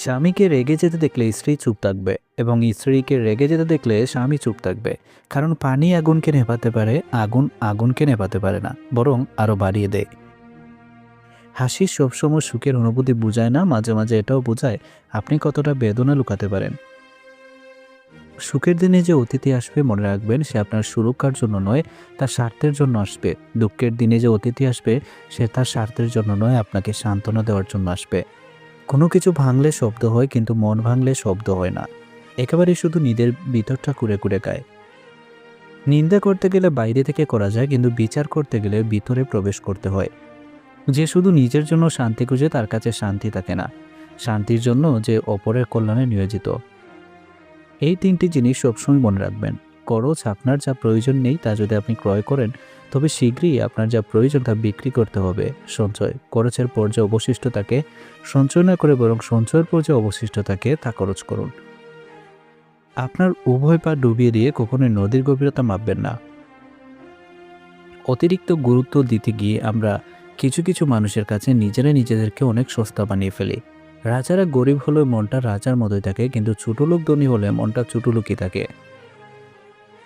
স্বামীকে রেগে যেতে দেখলে স্ত্রী চুপ থাকবে এবং স্ত্রীকে রেগে যেতে দেখলে স্বামী চুপ থাকবে। কারণ পানি আগুনকে নেভাতে পারে, আগুন আগুনকে নেভাতে পারে না, বরং আরও বাড়িয়ে দেয়। হাসি সবসময় সুখের অনুভূতি বোঝায় না, মাঝে মাঝে এটাও বোঝায় আপনি কতটা বেদনা লুকাতে পারেন। সুখের দিনে যে অতিথি আসবে মনে রাখবেন, সে আপনার সুরক্ষার জন্য নয়, তার স্বার্থের জন্য আসবে। দুঃখের দিনে যে অতিথি আসবে, সে তার স্বার্থের জন্য নয়, আপনাকে সান্ত্বনা দেওয়ার জন্য আসবে। কোনো কিছু ভাঙলে শব্দ হয়, কিন্তু মন ভাঙলে শব্দ হয় না। একেবারে শুধু নিজের ভিতরটা কুড়ে কুড়ে গায়। নিন্দা করতে গেলে বাইরে থেকে করা যায়, কিন্তু বিচার করতে গেলে ভিতরে প্রবেশ করতে হয়। যে শুধু নিজের জন্য শান্তি খুঁজে, তার কাছে শান্তি থাকে না। শান্তির জন্য যে অপরের কল্যাণে নিয়োজিত। এই তিনটি জিনিস সবসময় মনে রাখবেন। খরচ, আপনার যা প্রয়োজন নেই তা যদি আপনি ক্রয় করেন, তবে শীঘ্রই আপনার যা প্রয়োজন তা বিক্রি করতে হবে। সঞ্চয়, খরচের পর যে অবশিষ্ট থাকে সঞ্চয় না করে বরং সঞ্চয়ের পর যে অবশিষ্ট থাকে তা খরচ করুন। আপনার উভয় পা ডুবিয়ে দিয়ে কখনোই নদীর গভীরতা মাপবেন না। অতিরিক্ত গুরুত্ব দিতে গিয়ে আমরা কিছু কিছু মানুষের কাছে নিজেদেরকে অনেক সস্তা বানিয়ে ফেলি। রাজারা গরিব হলেও মনটা রাজার মতোই থাকে, কিন্তু ছোটলোক ধনী হলে মনটা ছোটলোকই থাকে।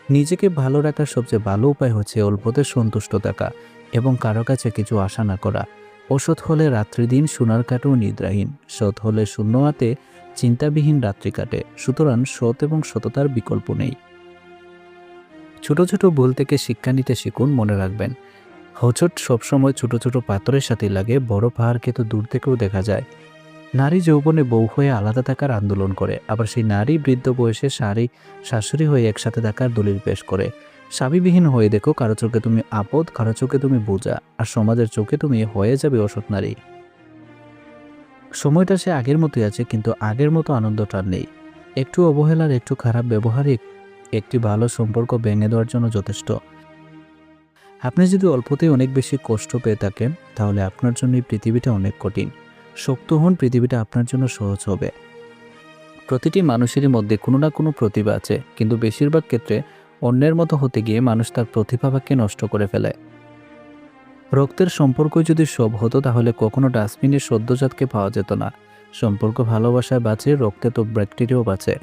নিজেকে ভালো রাখার সবচেয়ে ভালো উপায় হচ্ছে অল্পতে সন্তুষ্ট থাকা এবং কারো কাছে কিছু আশা না করা। অসৎ হলে রাত্রিদিন সোনার কাটেও নিদ্রাহীন, সৎ হলে শূন্য হাতে চিন্তাবিহীন রাত্রি কাটে। সুতরাং সৎ এবং সততার বিকল্প নেই। ছোট ছোট ভুল থেকে শিক্ষা নিতে শিখুন। মনে রাখবেন, হোঁচট সবসময় ছোট ছোট পাথরের সাথে লাগে, বড় পাহাড়কে তো দূর থেকেও দেখা যায়। নারী যৌবনে বউ হয়ে আলাদা থাকার আন্দোলন করে, আবার সেই নারী বৃদ্ধ বয়সে শাশুড়ি হয়ে একসাথে থাকার দলিল পেশ করে। স্বামীবিহীন হয়ে দেখো, কারো চোখে তুমি আপদ, কারো চোখে তুমি বোঝা, আর সমাজের চোখে তুমি হয়ে যাবে অসৎ নারী। সময়টা সে আগের মতোই আছে, কিন্তু আগের মতো আনন্দটা আর নেই। একটু অবহেলার, একটু খারাপ ব্যবহারই একটি ভালো সম্পর্ক ভেঙে দেওয়ার জন্য যথেষ্ট। আপনি যদি অল্পতেই অনেক বেশি কষ্ট পেয়ে থাকেন, তাহলে আপনার জন্য এই পৃথিবীটা অনেক কঠিন। শক্ত হন, পৃথিবীটা আপনার জন্য সহজ হবে। প্রতিটি মানুষেরই মধ্যে কোনো না কোনো প্রতিভা আছে, কিন্তু বেশিরভাগ ক্ষেত্রে অন্যের মতো হতে গিয়ে মানুষ তার প্রতিভাকে নষ্ট করে ফেলে। রক্তের সম্পর্ক যদি সব হতো, তাহলে কখনো ডাস্টবিনের সদ্যজাতকে পাওয়া যেত না। সম্পর্ক ভালোবাসায় বাঁচে, রক্তে তো ব্যাকটেরিয়াও বাঁচে।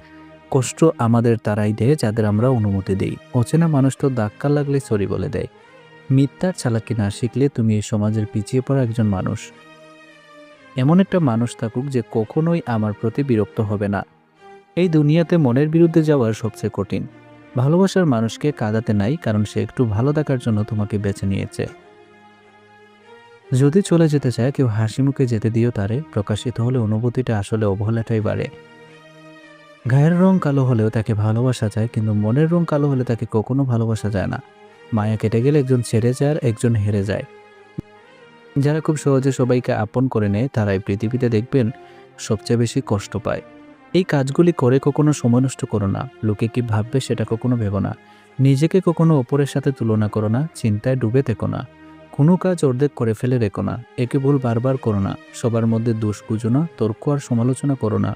কষ্ট আমাদের তারাই দেয় যাদের আমরা অনুমতি দিই। অচেনা মানুষ তো ধাক্কা লাগলে সরি বলে দেয়। মিথ্যার চালাকি না শিখলে তুমি এই সমাজের পিছিয়ে পড়া একজন মানুষ। এমন একটা মানুষ থাকুক যে কখনোই আমার প্রতি বিরক্ত হবে না। এই দুনিয়াতে মনের বিরুদ্ধে যাওয়ার সবচেয়ে কঠিন। ভালোবাসার মানুষকে কাঁদাতে নাই, কারণ সে একটু ভালো থাকার জন্য তোমাকে বেছে নিয়েছে। যদি চলে যেতে চায়, কেউ হাসি মুখে যেতে দিও তারে। প্রকাশিত হলে অনুভূতিটা আসলে অবহেলাটাই বাড়ে। গায়ের রং কালো হলেও তাকে ভালোবাসা যায়, কিন্তু মনের রং কালো হলে তাকে কখনো ভালোবাসা যায় না। মায়া কেটে গেলে একজন ছেড়ে যায় আর একজন হেরে যায়। যারা খুব সহজে সবাইকে আপন করে নেয়, তারাই পৃথিবীতে দেখবেন সবচেয়ে বেশি কষ্ট পায়। এই কাজগুলি করে কখনো সময় নষ্ট করো না। লোকে কি ভাববে সেটা কখনো ভেবো না। নিজেকে কখনো অপরের সাথে তুলনা করো না। চিন্তায় ডুবে থেকো না। কোনো কাজ অর্ধেক করে ফেলে রেখো না। একে ভুল বারবার করো না। সবার মধ্যে দোষ খুঁজো না। তর্ক আর সমালোচনা করো না।